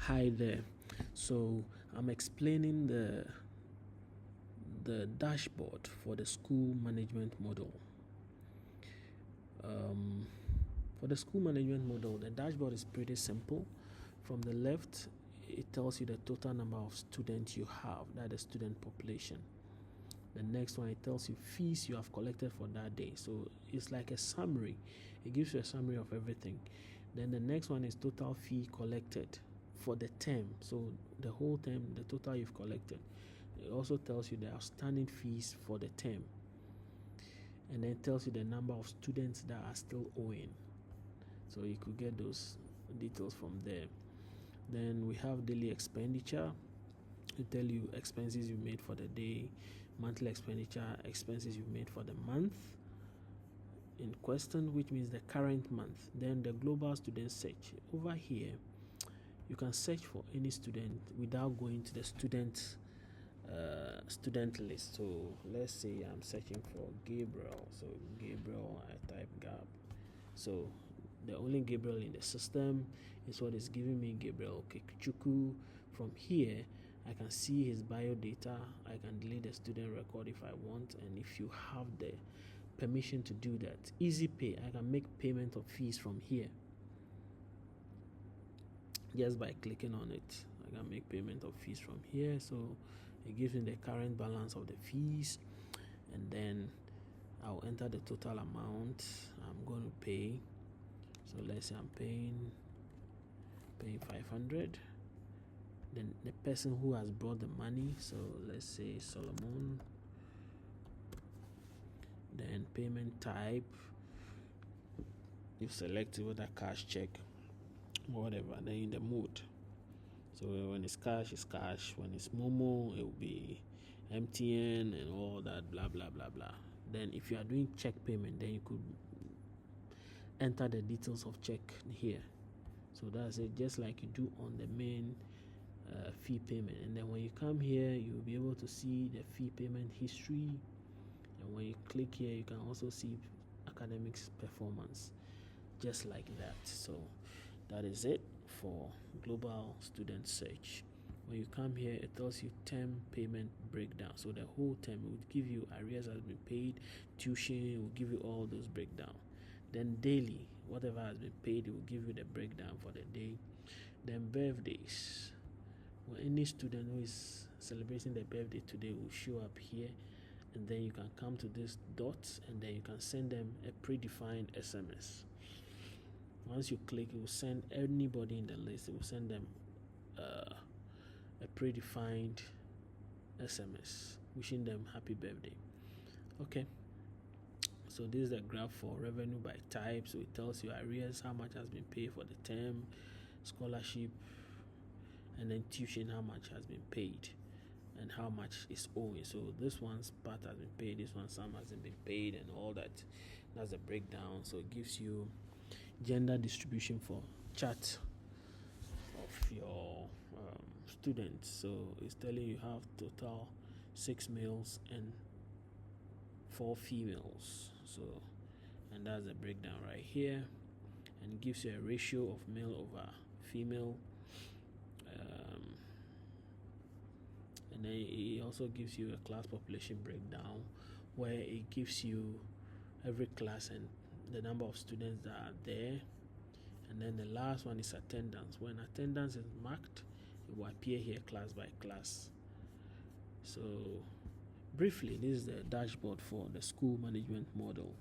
Hi there. So I'm explaining the dashboard for the school management model. For the school management model, the dashboard is pretty simple. From the left, it tells you the total number of students you have, that is student population. The next one, it tells you fees you have collected for that day. So it's like a summary. It gives you a summary of everything. Then the next one is total fee collected for the term. So the whole term, the total you've collected. It also tells you the outstanding fees for the term. And then it tells you the number of students that are still owing. So you could get those details from there. Then we have daily expenditure. It tell you expenses you made for the day, monthly expenditure, expenses you made for the month in question, which means the current month. Then the global student search. Over here, you can search for any student without going to the student list. So let's say I'm searching for Gabriel. So Gabriel, I type Gab. So the only Gabriel in the system is what is giving me Gabriel Kikuchuku. From here, I can see his bio data. I can delete the student record if I want, and if you have the permission to do that, easy pay, I can make payment of fees from here just by clicking on it. I can make payment of fees from here. So it gives me the current balance of the fees, and then I'll enter the total amount I'm going to pay. So let's say I'm paying 500. Then the person who has brought the money, so let's say Solomon. Then payment type, you select whether cash, check, whatever. Then in the mode, so when it's cash, it's cash. When it's Momo, it will be MTN and all that, blah blah blah blah. Then if you are doing check payment, then you could enter the details of check here. So that's it, just like you do on the main fee payment. And then when you come here, you'll be able to see the fee payment history. And when you click here, you can also see academics performance, just like that. So that is it for global student search. When you come here, it tells you term payment breakdown. So the whole term, it would give you arrears has been paid, tuition, it will give you all those breakdown. Then daily, whatever has been paid, it will give you the breakdown for the day. Then birthdays. When any student who is celebrating their birthday today will show up here, and then you can come to this dot, and then you can send them a predefined SMS. Once you click, it will send anybody in the list, it will send them a predefined SMS wishing them happy birthday. Okay, so this is the graph for revenue by type. So it tells you arrears, how much has been paid for the term, scholarship, and then tuition, how much has been paid and how much is owing. So this one's part has been paid, this one some hasn't been paid, and all that. That's the breakdown. So it gives you gender distribution for chart of your students. So it's telling you have total 6 males and 4 females. So, and that's the breakdown right here, and it gives you a ratio of male over female. And then it also gives you a class population breakdown, where it gives you every class and the number of students that are there. And then the last one is attendance. When attendance is marked, it will appear here class by class. So briefly, this is the dashboard for the school management model.